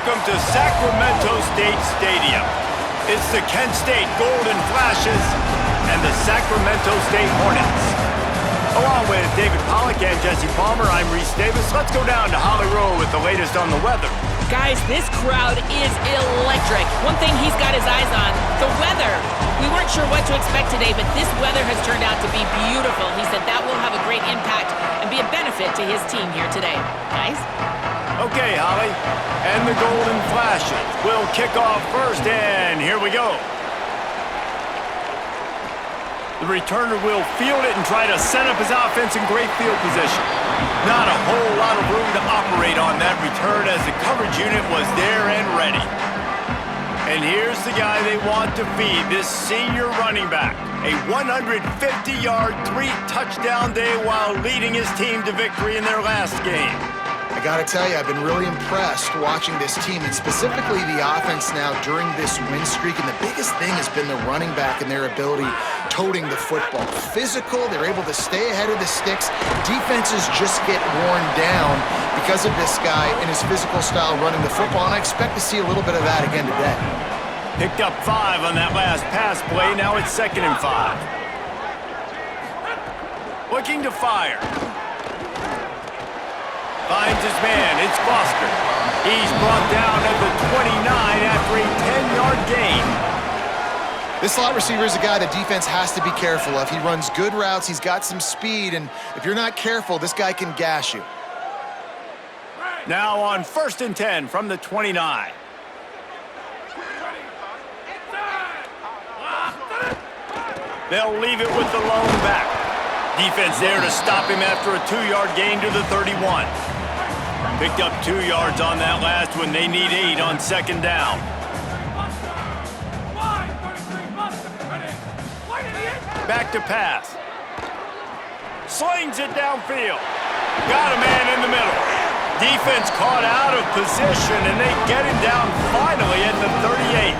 welcome to Sacramento State Stadium. It's the Kent State Golden Flashes and the Sacramento State Hornets. Along with David Pollack and Jesse Palmer, I'm Reese Davis. Let's go down to Holly Rowe with the latest on the weather. Guys, this crowd is electric. One thing he's got his eyes on, the weather. We weren't sure what to expect today, but this weather has turned out to be beautiful. He said that will have a great impact and be a benefit to his team here today. Guys? Okay, Holly, and the Golden Flashes will kick off first, and here we go. The returner will field it and try to set up his offense in great field position. Not a whole lot of room to operate on that return as the coverage unit was there and ready. And here's the guy they want to feed, this senior running back. A 150-yard, 3-touchdown day while leading his team to victory in their last game. I gotta tell you, I've been really impressed watching this team, and specifically the offense now during this win streak. And the biggest thing has been the running back and their ability toting the football. Physical, they're able to stay ahead of the sticks. Defenses just get worn down because of this guy and his physical style running the football, and I expect to see a little bit of that again today. Picked up 5 on that last pass play. Now it's 2nd and 5. Looking to fire. Finds his man. It's Foster. He's brought down at the 29 after a 10-yard gain. This slot receiver is a guy the defense has to be careful of. He runs good routes. He's got some speed, and if you're not careful, this guy can gash you. Now on 1st and 10 from the 29. They'll leave it with the lone back. Defense there to stop him after a 2-yard gain to the 31. Picked up 2 yards on that last one. They need 8 on 2nd down. Back to pass. Slings it downfield. Got a man in the middle. Defense caught out of position, and they get him down finally at the 38.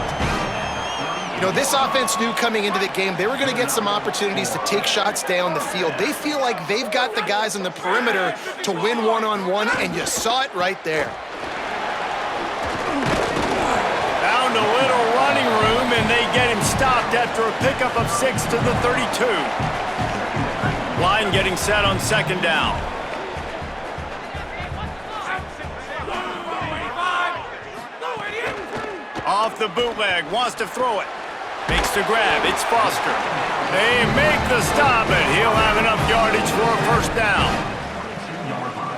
You know, this offense knew coming into the game they were going to get some opportunities to take shots down the field. They feel like they've got the guys on the perimeter to win one-on-one, and you saw it right there. Found a little running room, and they get him stopped after a pickup of 6 to the 32. Line getting set on 2nd down. Off the bootleg, wants to throw it. Makes the grab, it's Foster. They make the stop, and he'll have enough yardage for a 1st down.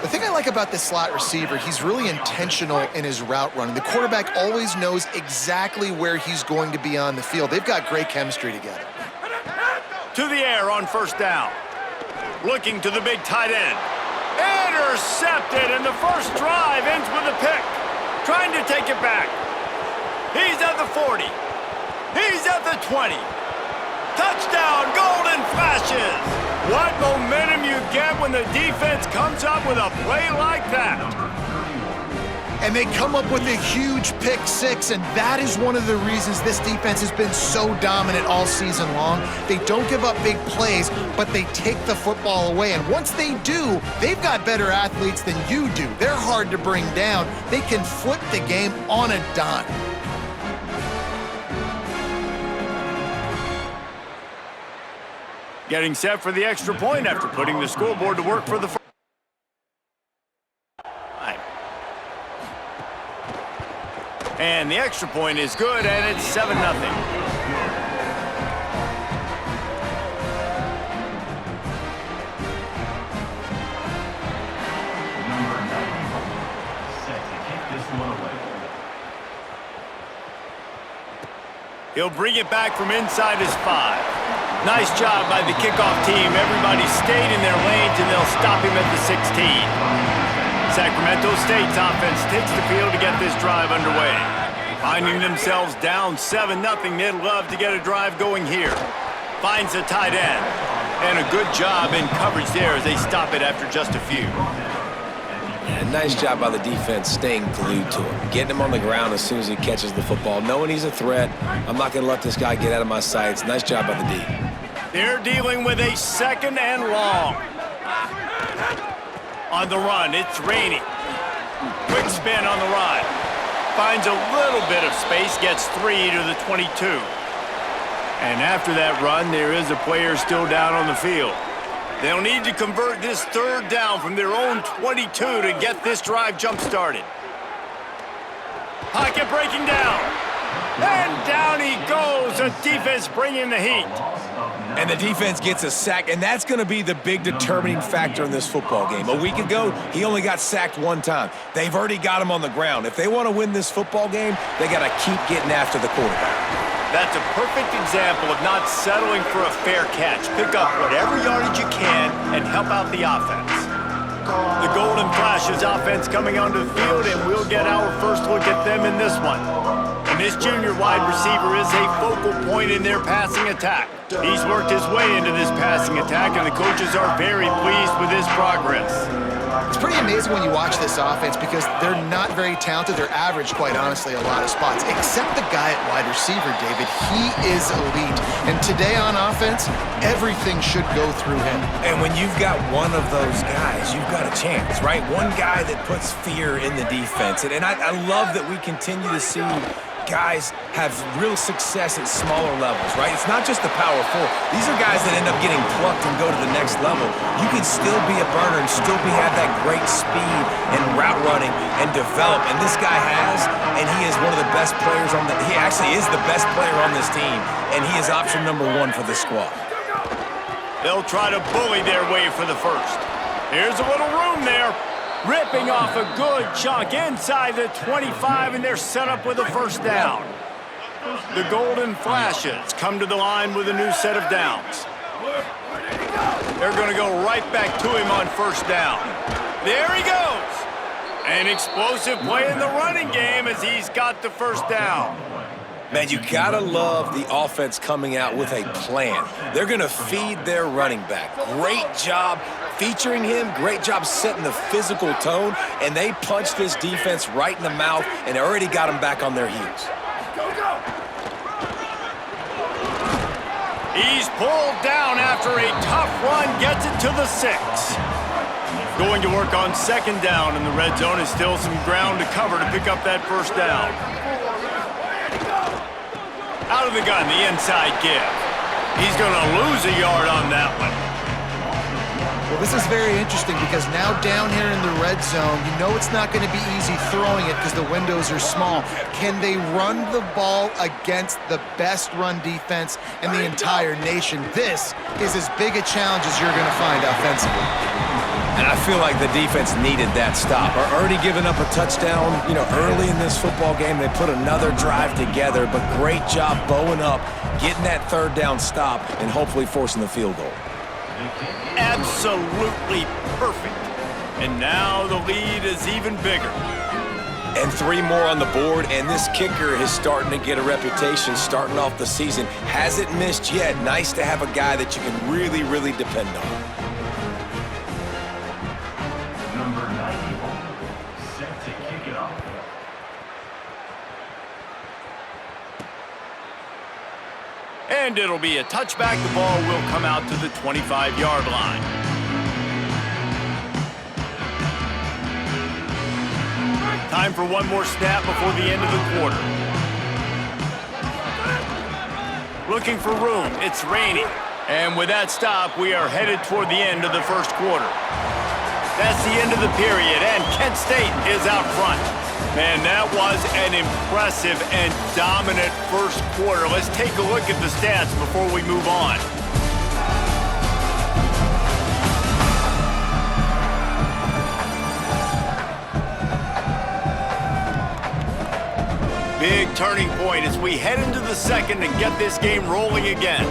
The thing I like about this slot receiver, he's really intentional in his route running. The quarterback always knows exactly where he's going to be on the field. They've got great chemistry together. To the air on 1st down. Looking to the big tight end. Intercepted, and the first drive ends with a pick. Trying to take it back. He's at the 40. He's at the 20. Touchdown, Golden Flashes. What momentum you get when the defense comes up with a play like that. And they come up with a huge pick 6, and that is one of the reasons this defense has been so dominant all season long. They don't give up big plays, but they take the football away. And once they do, they've got better athletes than you do. They're hard to bring down. They can flip the game on a dime. Getting set for the extra point after putting the scoreboard to work for the first time. And the extra point is good, and it's 7-0. He'll bring it back from inside his 5. Nice job by the kickoff team. Everybody stayed in their lanes, and they'll stop him at the 16. Sacramento State's offense takes the field to get this drive underway. Finding themselves down 7-0, they'd love to get a drive going here. Finds the tight end. And a good job in coverage there as they stop it after just a few. Yeah, nice job by the defense staying glued to him. Getting him on the ground as soon as he catches the football. Knowing he's a threat, I'm not going to let this guy get out of my sights. Nice job by the D. They're dealing with a 2nd and long. On the run, it's Rainey. Quick spin on the run. Finds a little bit of space, gets 3 to the 22. And after that run, there is a player still down on the field. They'll need to convert this third down from their own 22 to get this drive jump-started. Pocket breaking down. And down he goes. The defense bringing the heat. And the defense gets a sack, and that's going to be the big determining factor in this football game. A week ago, he only got sacked 1 time. They've already got him on the ground. If they want to win this football game, they got to keep getting after the quarterback. That's a perfect example of not settling for a fair catch. Pick up whatever yardage you can and help out the offense. The Golden Flashes offense coming onto the field, and we'll get our first look at them in this one. And this junior wide receiver is a focal point in their passing attack. He's worked his way into this passing attack, and the coaches are very pleased with his progress. It's pretty amazing when you watch this offense because they're not very talented. They're average, quite honestly, a lot of spots, except the guy at wide receiver, David. He is elite. And today on offense, everything should go through him. And when you've got one of those guys, you've got a chance, right? One guy that puts fear in the defense. And I love that we continue to see guys have real success at smaller levels, right? It's not just the power 4. These are guys that end up getting plucked and go to the next level. You can still be a burner and still have that great speed and route running and develop. And this guy has, and he is one of the best players on he actually is the best player on this team, and he is option number 1 for this squad. They'll try to bully their way for the first. Here's a little room there. Ripping off a good chunk inside the 25, and they're set up with a first down. The Golden Flashes come to the line with a new set of downs. They're going to go right back to him on first down. There he goes. An explosive play in the running game as he's got the first down. Man, you gotta love the offense coming out with a plan. They're gonna feed their running back. Great job featuring him, great job setting the physical tone, and they punched this defense right in the mouth and already got them back on their heels. He's pulled down after a tough run, gets it to the 6. Going to work on second down in the red zone is still some ground to cover to pick up that first down. Out of the gun, the inside give. He's going to lose a yard on that one. Well, this is very interesting because now down here in the red zone, you know it's not going to be easy throwing it because the windows are small. Can they run the ball against the best run defense in the entire nation? This is as big a challenge as you're going to find offensively. And I feel like the defense needed that stop. Are already giving up a touchdown, early in this football game. They put another drive together, but great job bowing up, getting that third down stop, and hopefully forcing the field goal. Absolutely perfect. And now the lead is even bigger. And 3 more on the board, and this kicker is starting to get a reputation starting off the season. Hasn't missed yet. Nice to have a guy that you can really, really depend on. And it'll be a touchback. The ball will come out to the 25-yard line. Time for one more snap before the end of the quarter. Looking for room. It's raining. And with that stop, we are headed toward the end of the first quarter. That's the end of the period, and Kent State is out front. Man, that was an impressive and dominant first quarter. Let's take a look at the stats before we move on. Big turning point as we head into the second and get this game rolling again.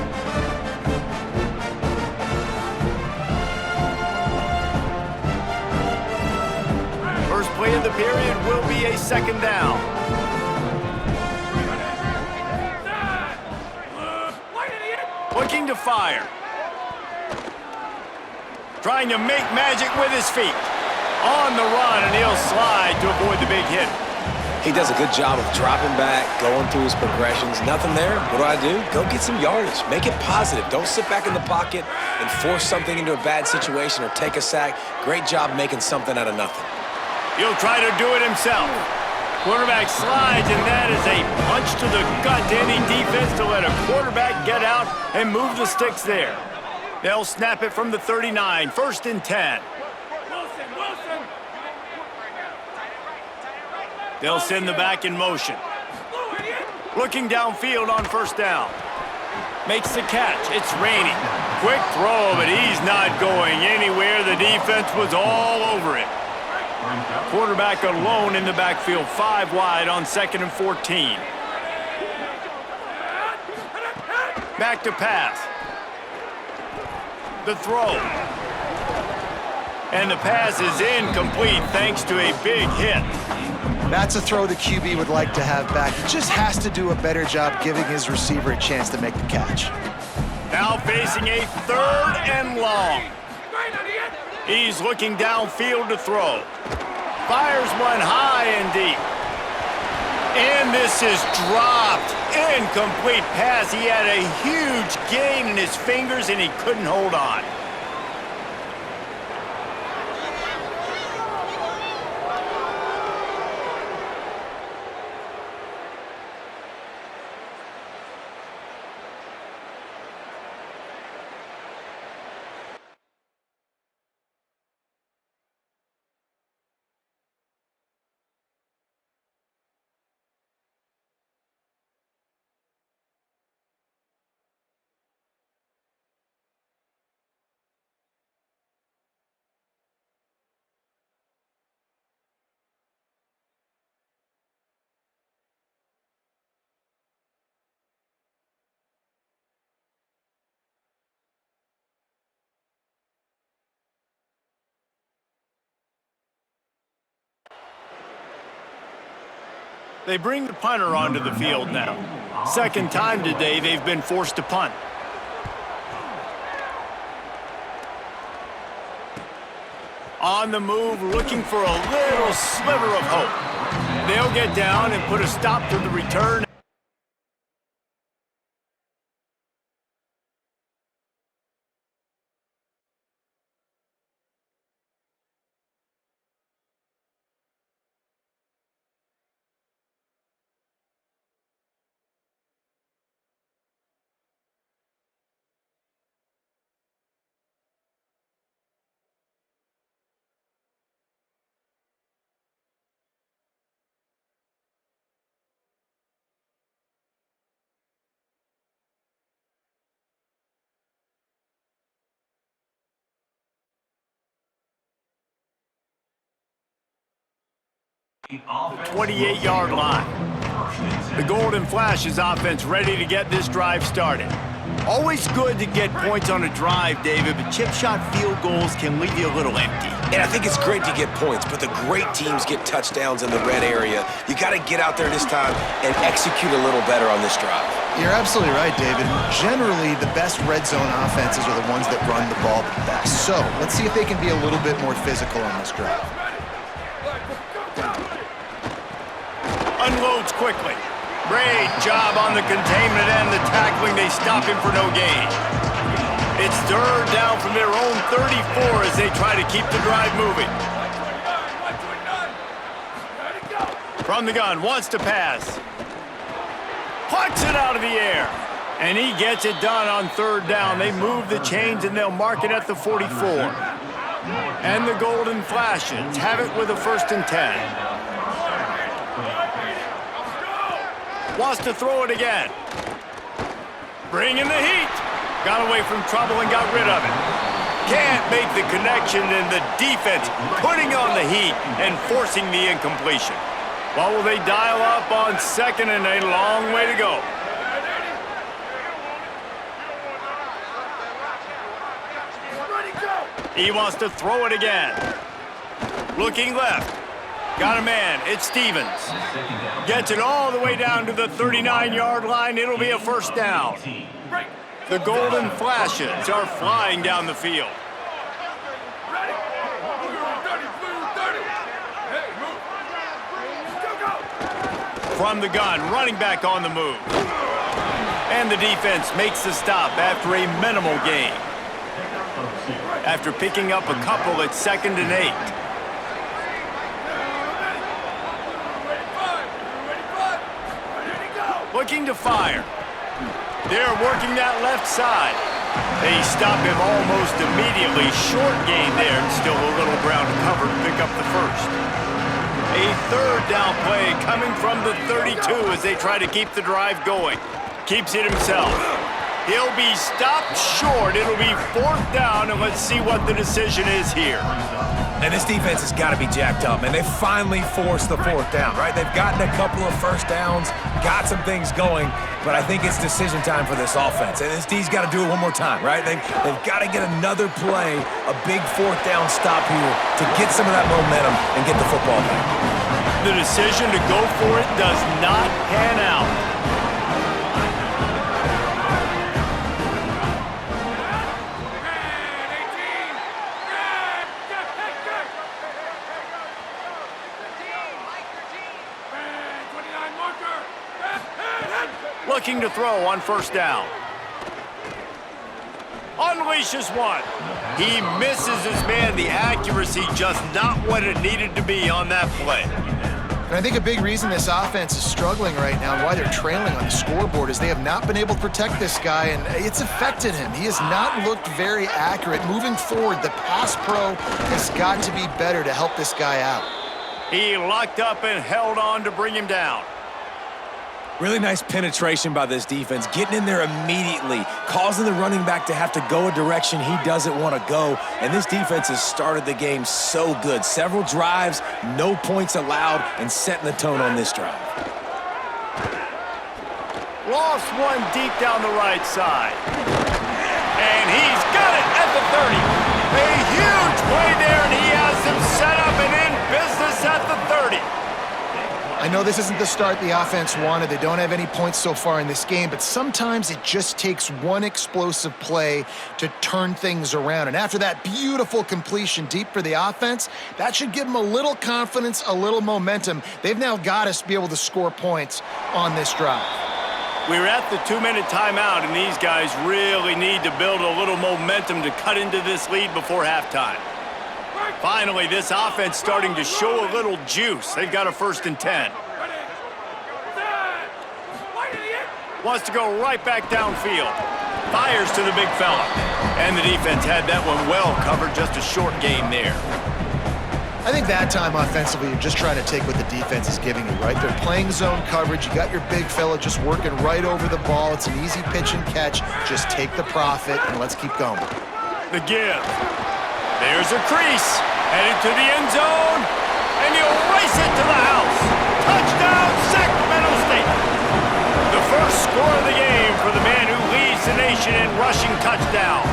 First play of the period will be a second down. Looking to fire. Trying to make magic with his feet. On the run, and he'll slide to avoid the big hit. He does a good job of dropping back, going through his progressions. Nothing there. What do? Go get some yardage. Make it positive. Don't sit back in the pocket and force something into a bad situation or take a sack. Great job making something out of nothing. He'll try to do it himself. Quarterback slides, and that is a punch to the gut to any defense to let a quarterback get out and move the sticks there. They'll snap it from the 39, 1st and 10. They'll send the back in motion. Looking downfield on 1st down. Makes the catch. It's raining. Quick throw, but he's not going anywhere. The defense was all over it. Quarterback alone in the backfield, 5 wide on 2nd and 14. Back to pass. The throw. And the pass is incomplete thanks to a big hit. That's a throw the QB would like to have back. He just has to do a better job giving his receiver a chance to make the catch. Now facing a 3rd and long. He's looking downfield to throw. Fires one high and deep. And this is dropped. Incomplete pass. He had a huge gain in his fingers and he couldn't hold on. They bring the punter onto the field now. 2nd time today they've been forced to punt. On the move, looking for a little sliver of hope. They'll get down and put a stop to the return. The 28-yard line. The Golden Flash's offense ready to get this drive started. Always good to get points on a drive, David, but chip shot field goals can leave you a little empty. And I think it's great to get points, but the great teams get touchdowns in the red area. You got to get out there this time and execute a little better on this drive. You're absolutely right, David. Generally, the best red zone offenses are the ones that run the ball the best. So let's see if they can be a little bit more physical on this drive. Unloads quickly. Great job on the containment and the tackling. They stop him for no gain. It's 3rd down from their own 34 as they try to keep the drive moving. From the gun, wants to pass. Plucks it out of the air. And he gets it done on 3rd down. They move the chains and they'll mark it at the 44. And the Golden Flashes have it with a 1st and 10. Wants to throw it again. Bringing the heat. Got away from trouble and got rid of it. Can't make the connection, and the defense putting on the heat and forcing the incompletion. Well, will they dial up on 2nd and a long way to go? He wants to throw it again. Looking left. Got a man. It's Stevens. Gets it all the way down to the 39-yard line. It'll be a 1st down. The Golden Flashes are flying down the field. From the gun, running back on the move. And the defense makes the stop after a minimal gain. After picking up a couple at 2nd and 8. looking to fire. They're working that left side. They stop him almost immediately. Short gain there, and still a little ground to cover to pick up the first. A third down play coming from the 32 as they try to keep the drive going. Keeps it himself. He'll be stopped short. It'll be 4th down, and let's see what the decision is here. And this defense has got to be jacked up, and they finally forced the 4th down, right? They've gotten a couple of first downs, got some things going, but I think it's decision time for this offense. And this D's got to do it one more time, right? They've got to get another play, a big 4th down stop here to get some of that momentum and get the football back. The decision to go for it does not pan out. Looking to throw on 1st down. Unleashes one. He misses his man. The accuracy just not what it needed to be on that play. And I think a big reason this offense is struggling right now and why they're trailing on the scoreboard is they have not been able to protect this guy, and it's affected him. He has not looked very accurate. Moving forward, the pass pro has got to be better to help this guy out. He locked up and held on to bring him down. Really nice penetration by this defense, getting in there immediately, causing the running back to have to go a direction he doesn't want to go. And this defense has started the game so good. Several drives, no points allowed, and setting the tone on this drive. Lost one deep down the right side. And he's got it at the 30. A huge play there, and he has them set up and in business at the 30. I know this isn't the start the offense wanted. They don't have any points so far in this game, but sometimes it just takes one explosive play to turn things around. And after that beautiful completion deep for the offense, that should give them a little confidence, a little momentum. They've now got us to be able to score points on this drive. We're at the 2-minute timeout, and these guys really need to build a little momentum to cut into this lead before halftime. Finally, this offense starting to show a little juice. They've got a 1st and 10. Wants to go right back downfield. Fires to the big fella. And the defense had that one well covered, just a short game there. I think that time offensively, you're just trying to take what the defense is giving you, right? They're playing zone coverage. You got your big fella just working right over the ball. It's an easy pitch and catch. Just take the profit and let's keep going. The give. There's a crease. Headed to the end zone. And he'll race it to the house. Touchdown, Sacramento State. The first score of the game for the man who leads the nation in rushing touchdowns.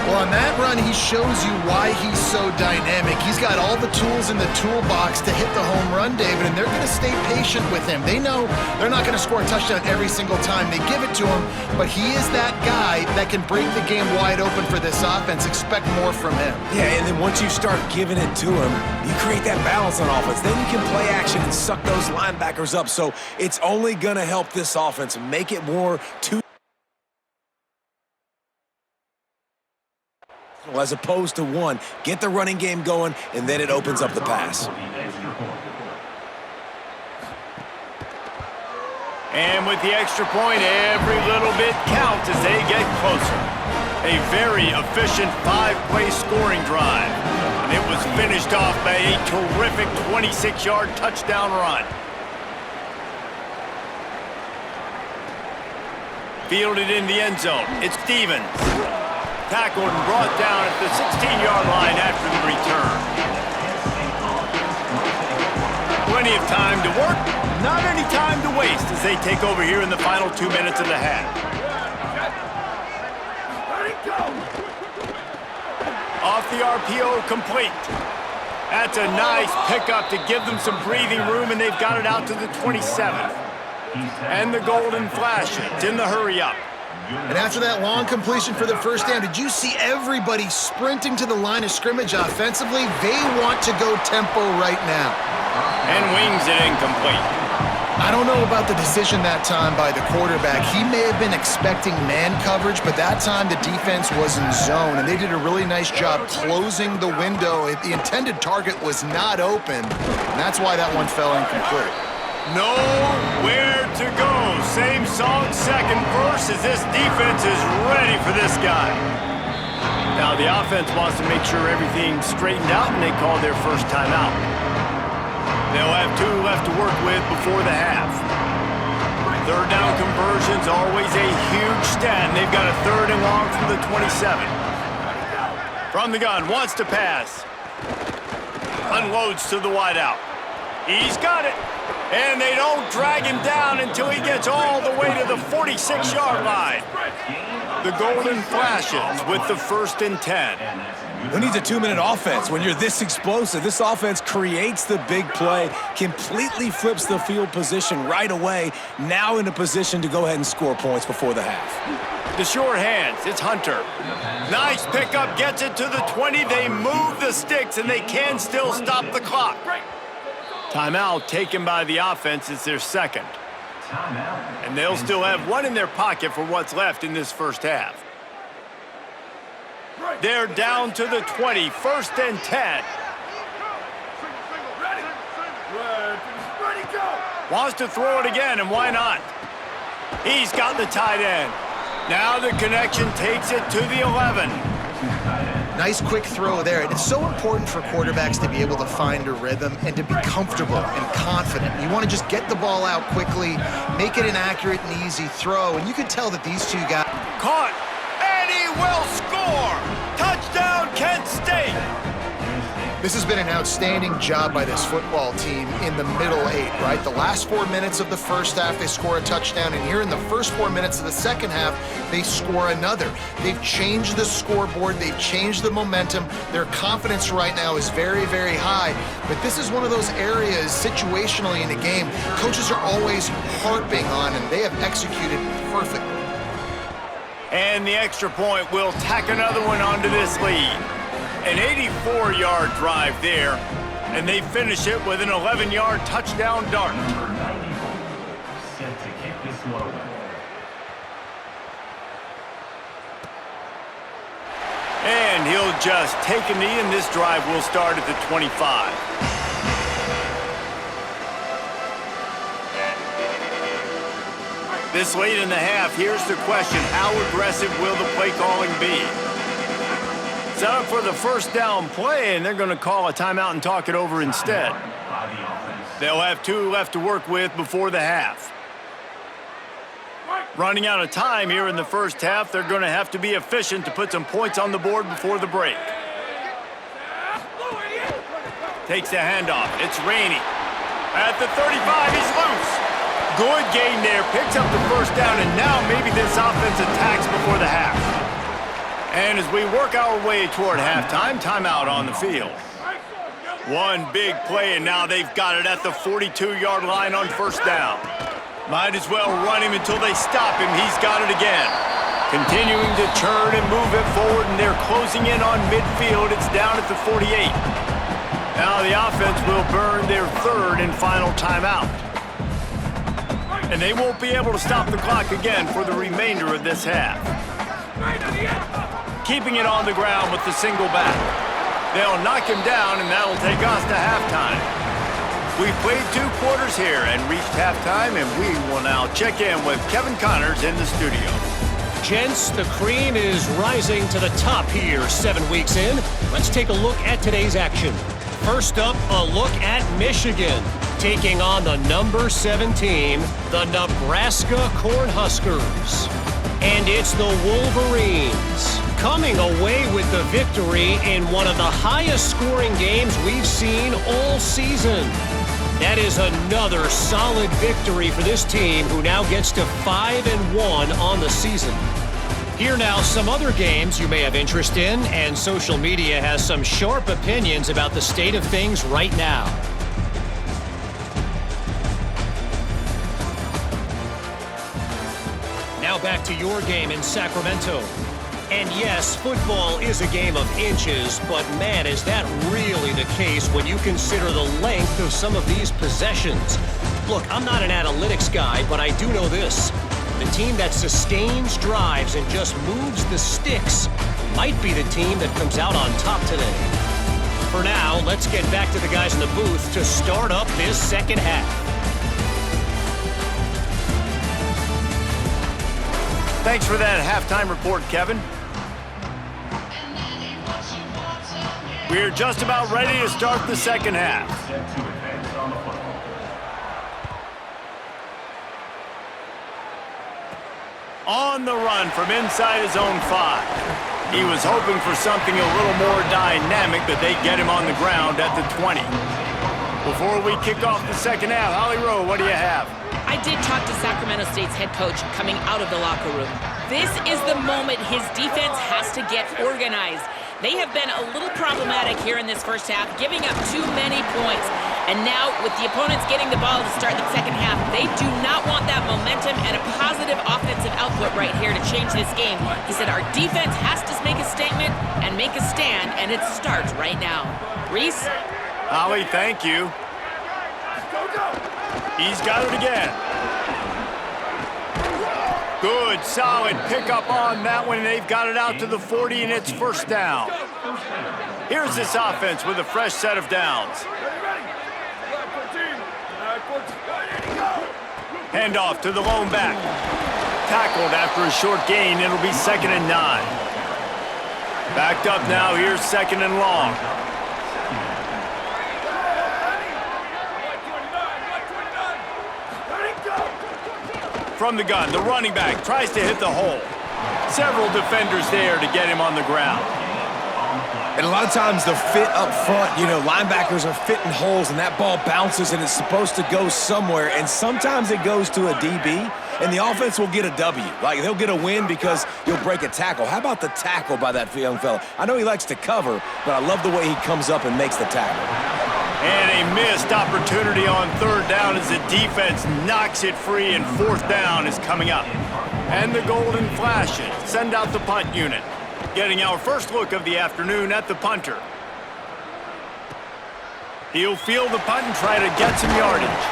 Well, on that run, he shows you why he's so dynamic. He's got all the tools in the toolbox to hit the home run, David, and they're going to stay patient with him. They know they're not going to score a touchdown every single time they give it to him, but he is that guy that can break the game wide open for this offense. Expect more from him. Yeah, and then once you start giving it to him, you create that balance on offense. Then you can play action and suck those linebackers up. So it's only going to help this offense make it more as opposed to one. Get the running game going, and then it opens up the pass. And with the extra point, every little bit counts as they get closer. A very efficient 5-play scoring drive. And it was finished off by a terrific 26-yard touchdown run. Fielded in the end zone. It's Stevens. Tackled and brought down at the 16-yard line after the return. Plenty of time to work, not any time to waste as they take over here in the final 2 minutes of the half. Off the RPO, complete. That's a nice pickup to give them some breathing room, and they've got it out to the 27th. And the golden flash, it's in the hurry up. And after that long completion for the first down, did you see everybody sprinting to the line of scrimmage offensively? They want to go tempo right now. And wings it incomplete. I don't know about the decision that time by the quarterback. He may have been expecting man coverage, but that time the defense was in zone, and they did a really nice job closing the window. The intended target was not open, and that's why that one fell incomplete. Nowhere to go. Same song, second verse, as this defense is ready for this guy. Now the offense wants to make sure everything's straightened out, and they call their first timeout. They'll have 2 left to work with before the half. Third down conversion's always a huge stat, and they've got a 3rd and long from the 27. From the gun, wants to pass. Unloads to the wideout. He's got it. And they don't drag him down until he gets all the way to the 46-yard line. The Golden Flashes with the 1st and 10. Who needs a 2-minute offense when you're this explosive? This offense creates the big play, completely flips the field position right away, now in a position to go ahead and score points before the half. The short hands, it's Hunter. Nice pickup, gets it to the 20. They move the sticks, and they can still stop the clock. Timeout taken by the offense. It's their 2nd. And they'll still have 1 in their pocket for what's left in this first half. They're down to the 20, 1st and 10. Wants to throw it again, and why not? He's got the tight end. Now the connection takes it to the 11. Nice quick throw there. And it's so important for quarterbacks to be able to find a rhythm and to be comfortable and confident. You want to just get the ball out quickly, make it an accurate and easy throw. And you can tell that these 2 guys... Caught, and he will score! Touchdown, Kent State! This has been an outstanding job by this football team in the middle 8, right? The last 4 minutes of the first half, they score a touchdown, and here in the first 4 minutes of the second half, they score another. They've changed the scoreboard. They've changed the momentum. Their confidence right now is very, very high, but this is one of those areas situationally in the game coaches are always harping on, and they have executed perfectly. And the extra point will tack another one onto this lead. An 84-yard drive there, and they finish it with an 11-yard touchdown dart. Set to kick this one. And he'll just take a knee, and this drive will start at the 25. This late in the half, here's the question: how aggressive will the play calling be? Set up for the first down play, and they're going to call a timeout and talk it over instead. They'll have 2 left to work with before the half. Running out of time here in the first half, they're going to have to be efficient to put some points on the board before the break. Takes the handoff. It's Rainey. At the 35, he's loose. Good gain there. Picks up the first down, and now maybe this offense attacks before the half. And as we work our way toward halftime, timeout on the field. One big play, and now they've got it at the 42-yard line on first down. Might as well run him until they stop him. He's got it again. Continuing to turn and move it forward, and they're closing in on midfield. It's down at the 48. Now the offense will burn their 3rd and final timeout. And they won't be able to stop the clock again for the remainder of this half. Keeping it on the ground with the single back. They'll knock him down, and that'll take us to halftime. We've played 2 quarters here and reached halftime, and we will now check in with Kevin Connors in the studio. Gents, the cream is rising to the top here 7 weeks in. Let's take a look at today's action. First up, a look at Michigan, taking on the number 7 team, the Nebraska Cornhuskers. And it's the Wolverines coming away with the victory in one of the highest scoring games we've seen all season. That is another solid victory for this team, who now gets to 5-1 on the season. Here now, some other games you may have interest in, and social media has some sharp opinions about the state of things right now. Now back to your game in Sacramento. And yes, football is a game of inches, but man, is that really the case when you consider the length of some of these possessions. Look, I'm not an analytics guy, but I do know this. The team that sustains drives and just moves the sticks might be the team that comes out on top today. For now, let's get back to the guys in the booth to start up this second half. Thanks for that halftime report, Kevin. We're just about ready to start the second half. On the run from inside his own 5. He was hoping for something a little more dynamic, but they get him on the ground at the 20. Before we kick off the second half, Holly Rowe, what do you have? I did talk to Sacramento State's head coach coming out of the locker room. This is the moment his defense has to get organized. They have been a little problematic here in this first half, giving up too many points. And now, with the opponents getting the ball to start the second half, they do not want that momentum and a positive offensive output right here to change this game. He said our defense has to make a statement and make a stand, and it starts right now. Reese? Holly, thank you. He's got it again. Good, solid pickup on that one. They've got it out to the 40, and it's first down. Here's this offense with a fresh set of downs. Handoff to the lone back. Tackled after a short gain. It'll be 2nd and 9. Backed up now. Here's 2nd and long. From the gun, the running back tries to hit the hole. Several defenders there to get him on the ground. And a lot of times the fit up front, you know, linebackers are fitting holes and that ball bounces and it's supposed to go somewhere. And sometimes it goes to a DB and the offense will get a W. Like they'll get a win because he'll break a tackle. How about the tackle by that young fella? I know he likes to cover, but I love the way he comes up and makes the tackle. And a missed opportunity on 3rd down as the defense knocks it free, and 4th down is coming up. And the golden flashes send out the punt unit. Getting our first look of the afternoon at the punter. He'll field the punt and try to get some yardage.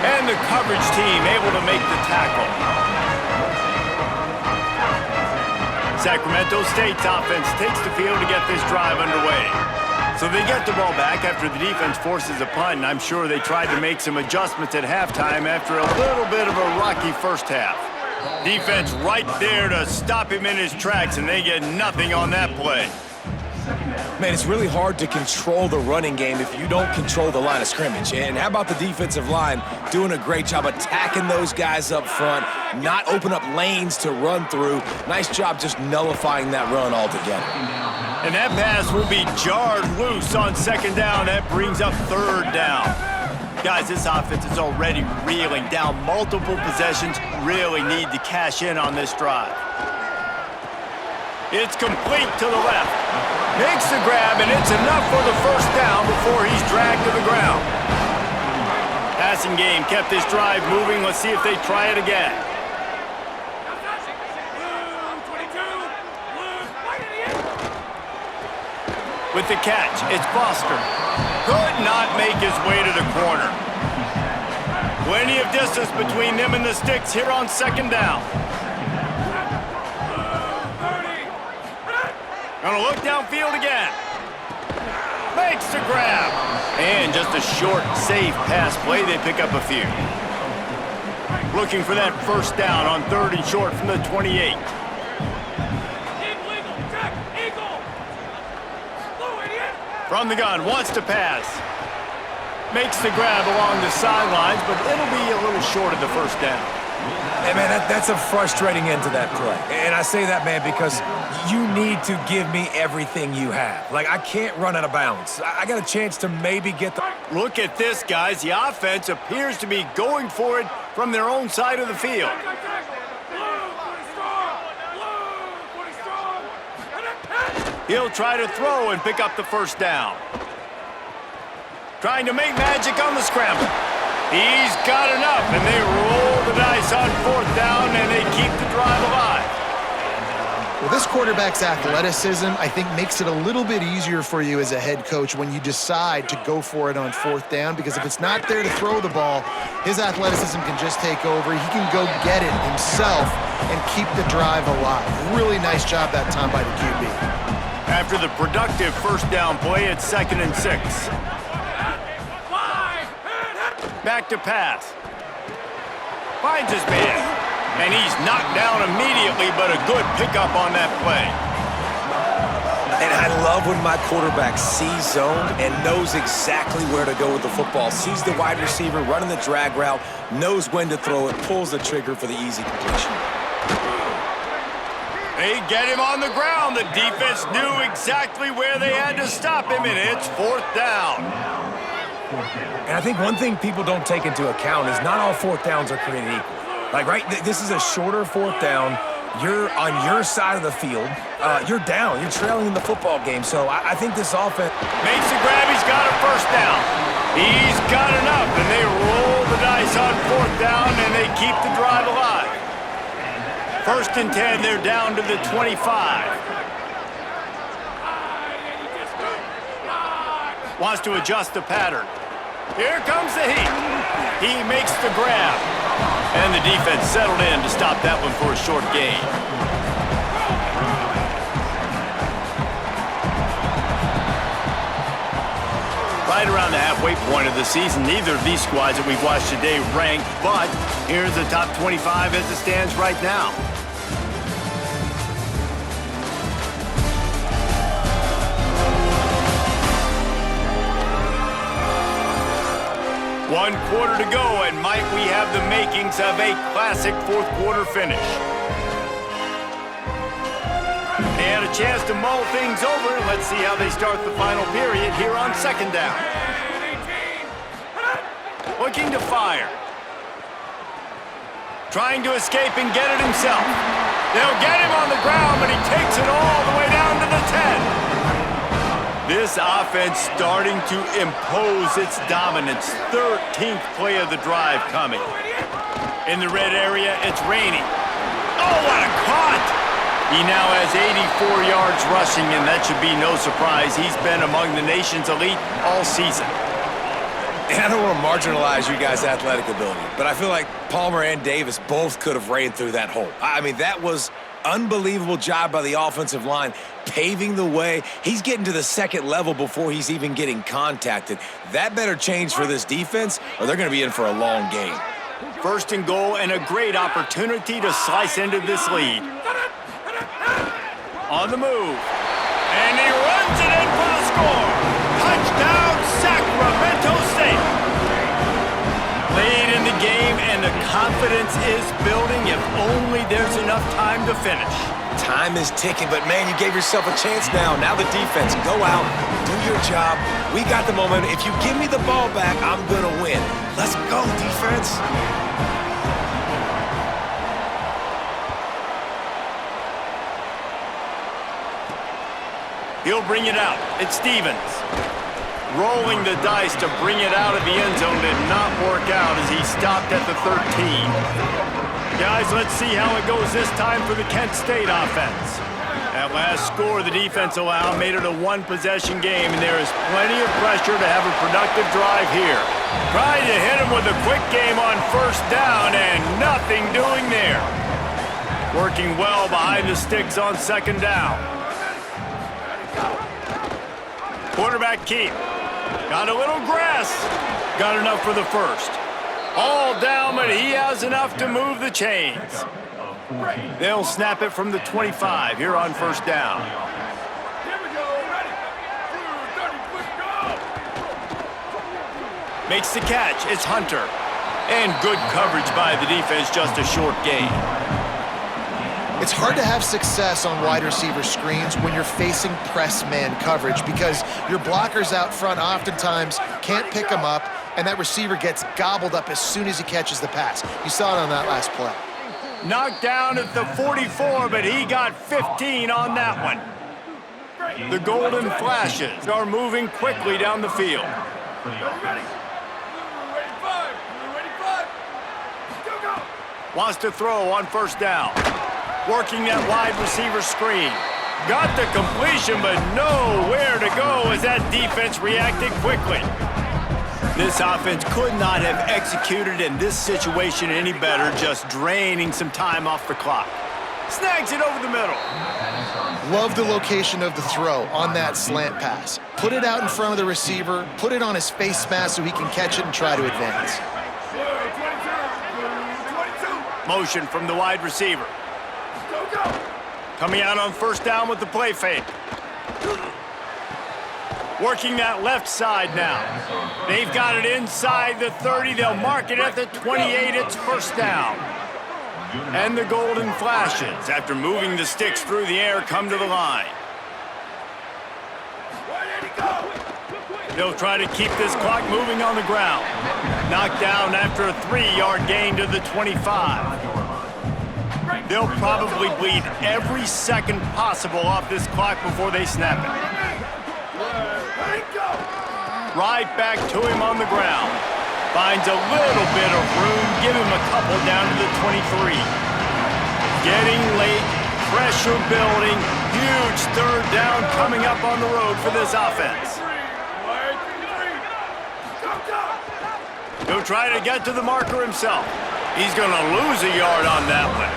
And the coverage team able to make the tackle. Sacramento State's offense takes the field to get this drive underway. So they get the ball back after the defense forces a punt, and I'm sure they tried to make some adjustments at halftime after a little bit of a rocky first half. Defense right there to stop him in his tracks, and they get nothing on that play. Man, it's really hard to control the running game if you don't control the line of scrimmage. And how about the defensive line doing a great job attacking those guys up front, not open up lanes to run through. Nice job just nullifying that run altogether. And that pass will be jarred loose on 2nd down. That brings up 3rd down. Guys, this offense is already reeling down multiple possessions. Really need to cash in on this drive. It's complete to the left. Makes the grab, and it's enough for the first down before he's dragged to the ground. Passing game kept this drive moving. Let's see if they try it again. With the catch, it's Foster. Could not make his way to the corner. Plenty of distance between them and the sticks here on 2nd down. Gonna look downfield again. Makes the grab. And just a short, safe pass play. They pick up a few. Looking for that first down on 3rd and short from the 28. From the gun, wants to pass. Makes the grab along the sidelines, but it'll be a little short of the first down. Hey, man, that's a frustrating end to that play. And I say that, man, because you need to give me everything you have. Like, I can't run out of bounds. I got a chance to maybe get the... Look at this, guys. The offense appears to be going for it from their own side of the field. He'll try to throw and pick up the first down. Trying to make magic on the scramble. He's got enough, and they roll the dice on 4th down, and they keep the drive alive. Well, this quarterback's athleticism, I think, makes it a little bit easier for you as a head coach when you decide to go for it on 4th down, because if it's not there to throw the ball, his athleticism can just take over. He can go get it himself and keep the drive alive. Really nice job that time by the QB. After the productive first down play, it's 2nd and 6. Back to pass. Finds his man. And he's knocked down immediately, but a good pickup on that play. And I love when my quarterback sees zone and knows exactly where to go with the football. Sees the wide receiver running the drag route, knows when to throw it, pulls the trigger for the easy completion. They get him on the ground. The defense knew exactly where they had to stop him, and it's 4th down. And I think one thing people don't take into account is not all 4th downs are created equal. Like, right, this is a shorter 4th down. You're on your side of the field. You're down. You're trailing in the football game. So I think this offense makes the grab. He's got a 1st down. He's got enough, and they roll the dice on 4th down, and they keep the drive alive. 1st and 10, they're down to the 25. Wants to adjust the pattern. Here comes the heat. He makes the grab. And the defense settled in to stop that one for a short gain. Right around the halfway point of the season, neither of these squads that we've watched today ranked, but here's the top 25 as it stands right now. One quarter to go, and might we have the makings of a classic 4th quarter finish. They had a chance to mull things over. Let's see how they start the final period here on 2nd down. Looking to fire. Trying to escape and get it himself. They'll get him on the ground, but he takes it all the way down to the 10. This offense starting to impose its dominance. 13th play of the drive coming. In the red area, it's raining. Oh, what a caught! He now has 84 yards rushing, and that should be no surprise. He's been among the nation's elite all season. And I don't want to marginalize you guys' athletic ability, but I feel like Palmer and Davis both could have ran through that hole. I mean, that was unbelievable job by the offensive line, paving the way. He's getting to the 2nd level before he's even getting contacted. That better change for this defense, or they're going to be in for a long game. 1st and goal, and a great opportunity to slice into this lead. On the move. And he runs it in for the score. Touchdown, Sacramento State. Late in the game, and the confidence is building. If only there's enough time to finish. Time is ticking, but man, you gave yourself a chance now. Now the defense, go out, do your job. We got the momentum. If you give me the ball back, I'm gonna win. Let's go, defense. He'll bring it out. It's Stevens. Rolling the dice to bring it out of the end zone did not work out as he stopped at the 13. Guys, let's see how it goes this time for the Kent State offense. That last score the defense allowed made it a 1-possession game, and there is plenty of pressure to have a productive drive here. Trying to hit him with a quick game on 1st down, and nothing doing there. Working well behind the sticks on 2nd down. Quarterback keep. Got a little grass. Got enough for the 1st. All down, but he has enough to move the chains. They'll snap it from the 25 here on 1st down. Makes the catch. It's Hunter. And good coverage by the defense, just a short gain. It's hard to have success on wide receiver screens when you're facing press man coverage because your blockers out front oftentimes can't pick them up, and that receiver gets gobbled up as soon as he catches the pass. You saw it on that last play. Knocked down at the 44, but he got 15 on that one. The golden flashes are moving quickly down the field. Wants to throw on 1st down. Working that wide receiver screen. Got the completion, but nowhere to go as that defense reacted quickly. This offense could not have executed in this situation any better, just draining some time off the clock. Snags it over the middle. Love the location of the throw on that slant pass. Put it out in front of the receiver, put it on his face mask so he can catch it and try to advance. Motion from the wide receiver. Coming out on first down with the play fake. Working that left side now. They've got it inside the 30. They'll mark it at the 28. It's first down. And the golden flashes, after moving the sticks through the air, come to the line. They'll try to keep this clock moving on the ground. Knocked down after a 3-yard gain to the 25. They'll probably bleed every second possible off this clock before they snap it. Right back to him on the ground. Finds a little bit of room. Give him a couple down to the 23. Getting late. Pressure building. Huge third down coming up on the road for this offense. He'll try to get to the marker himself. He's going to lose a yard on that one.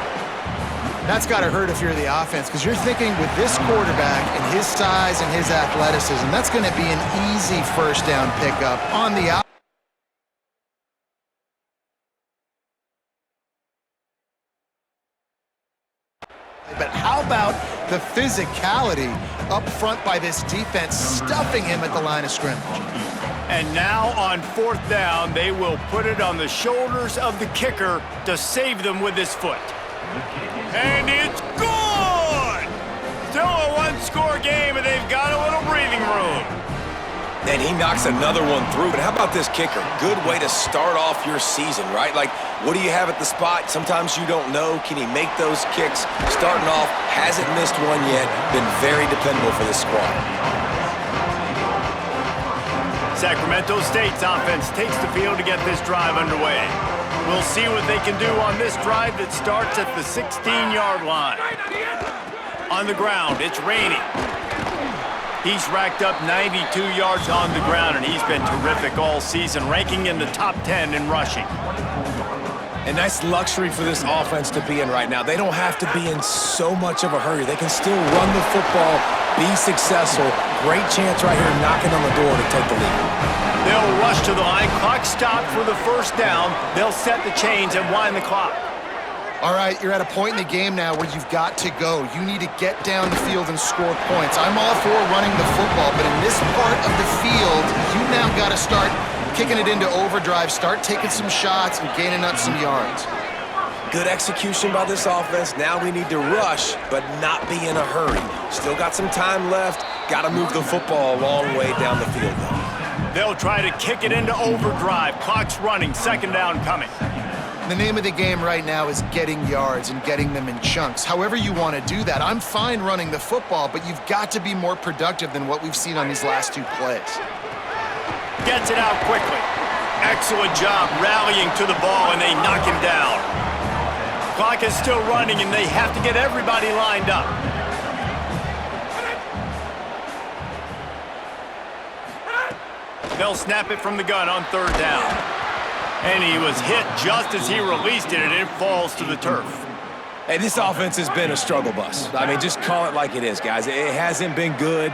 That's got to hurt if you're the offense, because you're thinking with this quarterback and his size and his athleticism, that's going to be an easy first down pickup on the out. But how about the physicality up front by this defense, stuffing him at the line of scrimmage? And now on fourth down, they will put it on the shoulders of the kicker to save them with his foot. And it's good! Still a one-score game, and they've got a little breathing room. And he knocks another one through. But how about this kicker? Good way to start off your season, right? Like, what do you have at the spot? Sometimes you don't know. Can he make those kicks? Starting off, hasn't missed one yet. Been very dependable for this squad. Sacramento State's offense takes the field to get this drive underway. We'll see what they can do on this drive that starts at the 16-yard line. On the ground, it's raining. He's racked up 92 yards on the ground, and he's been terrific all season, ranking in the top 10 in rushing. A nice luxury for this offense to be in right now. They don't have to be in so much of a hurry. They can still run the football, be successful. Great chance right here knocking on the door to take the lead. They'll rush to the line. Clock stopped for the first down. They'll set the chains and wind the clock. All right, you're at a point in the game now where you've got to go. You need to get down the field and score points. I'm all for running the football, but in this part of the field, you now got to start kicking it into overdrive, start taking some shots and gaining up some yards. Good execution by this offense. Now we need to rush, but not be in a hurry. Still got some time left. Got to move the football a long way down the field, though. They'll try to kick it into overdrive. Clock's running. Second down coming. The name of the game right now is getting yards and getting them in chunks. However you want to do that. I'm fine running the football, but you've got to be more productive than what we've seen on these last two plays. Gets it out quickly. Excellent job rallying to the ball, and they knock him down. Clock is still running, and they have to get everybody lined up. They'll snap it from the gun on third down. And he was hit just as he released it, and it falls to the turf. Hey, this offense has been a struggle bus. I mean, just call it like it is, guys. It hasn't been good,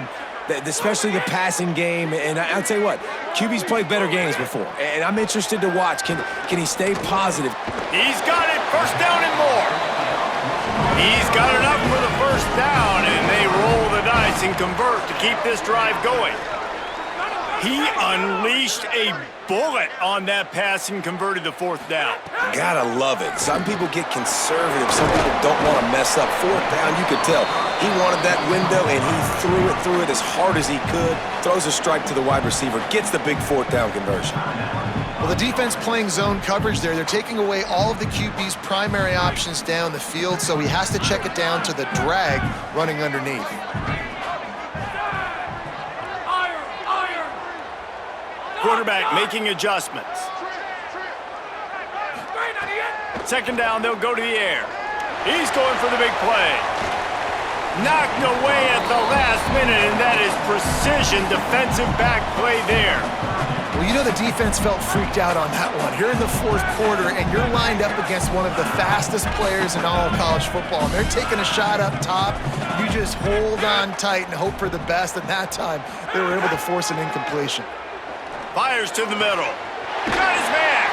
especially the passing game. And I'll tell you what, QB's played better games before. And I'm interested to watch. Can he stay positive? He's got it. First down and more. He's got enough for the first down, and they roll the dice and convert to keep this drive going. He unleashed a bullet on that pass and converted the fourth down. Gotta love it. Some people get conservative. Some people don't want to mess up. Fourth down, you could tell. He wanted that window, and he threw it as hard as he could. Throws a strike to the wide receiver. Gets the big fourth down conversion. Well, the defense playing zone coverage there. They're taking away all of the QB's primary options down the field, so he has to check it down to the drag running underneath. Quarterback making adjustments. Second down, they'll go to the air. He's going for the big play. Knocked away at the last minute, and that is precision defensive back play there. Well, you know the defense felt freaked out on that one. You're in the fourth quarter, and you're lined up against one of the fastest players in all of college football. And they're taking a shot up top. You just hold on tight and hope for the best. And that time, they were able to force an incompletion. Fires to the middle. Got his man.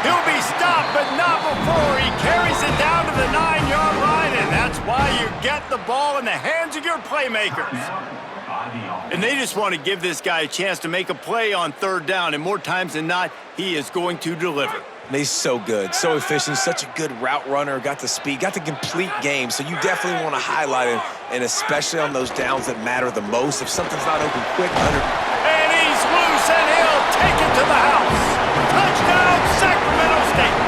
He'll be stopped, but not before he carries it down to the 9-yard line, and that's why you get the ball in the hands of your playmakers. And they just want to give this guy a chance to make a play on third down, and more times than not, he is going to deliver. He's so good, so efficient, such a good route runner, got the speed, got the complete game, so you definitely want to highlight him, and especially on those downs that matter the most. If something's not open quick, and he's loose, and he'll take it to the house. Touchdown, Sacramento State.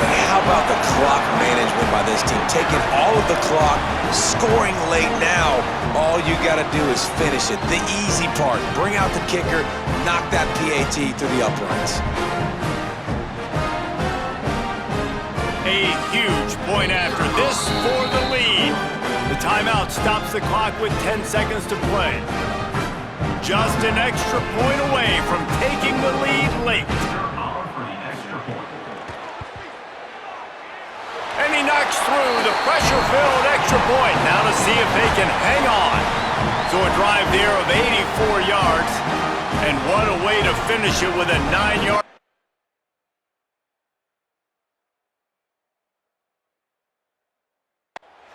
And how about the clock management by this team? Taking all of the clock, scoring late now. All you got to do is finish it. The easy part, bring out the kicker, knock that PAT through the uprights. A huge point after this for the lead. The timeout stops the clock with 10 seconds to play. Just an extra point away from taking the lead late. And he knocks through the pressure-filled extra point. Now to see if they can hang on. So a drive there of 84 yards. And what a way to finish it with a 9-yard.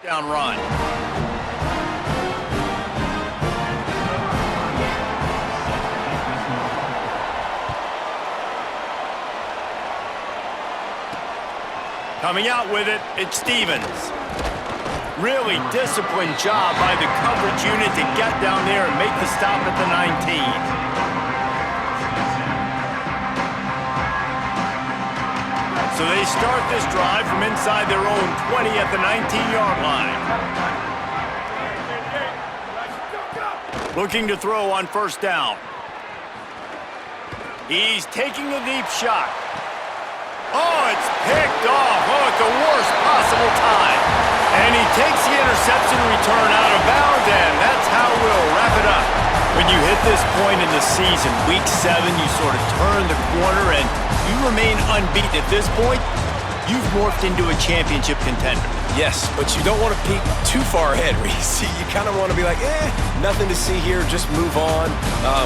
Down run. Coming out with it, it's Stevens. Really disciplined job by the coverage unit to get down there and make the stop at the 19. So they start this drive from inside their own 20 at the 19-yard line. Looking to throw on first down. He's taking a deep shot. Oh, it's picked off. Oh, at the worst possible time. And he takes the interception return out of bounds, and that's how we'll wrap it up. When you hit this point in the season, week 7, you sort of turn the corner and you remain unbeaten. At this point, you've morphed into a championship contender. Yes, but you don't want to peek too far ahead, Reese. You kind of want to be like, nothing to see here, just move on.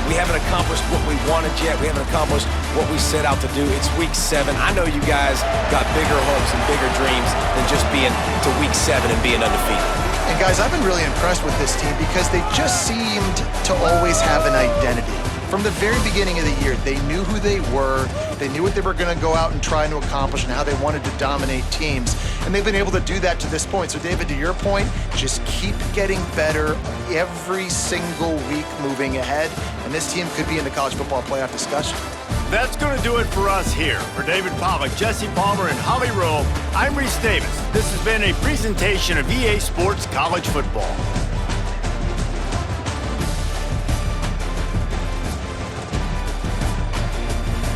We haven't accomplished what we wanted yet. We haven't accomplished what we set out to do. It's week 7. I know you guys got bigger hopes and bigger dreams than just being to week 7 and being undefeated. And guys, I've been really impressed with this team because they just seemed to always have an identity. From the very beginning of the year, they knew who they were, they knew what they were going to go out and try to accomplish and how they wanted to dominate teams, and they've been able to do that to this point. So David, to your point, just keep getting better every single week moving ahead, and this team could be in the college football playoff discussion. That's going to do it for us here. For David Pollack, Jesse Palmer, and Holly Rowe, I'm Reese Davis. This has been a presentation of EA Sports College Football.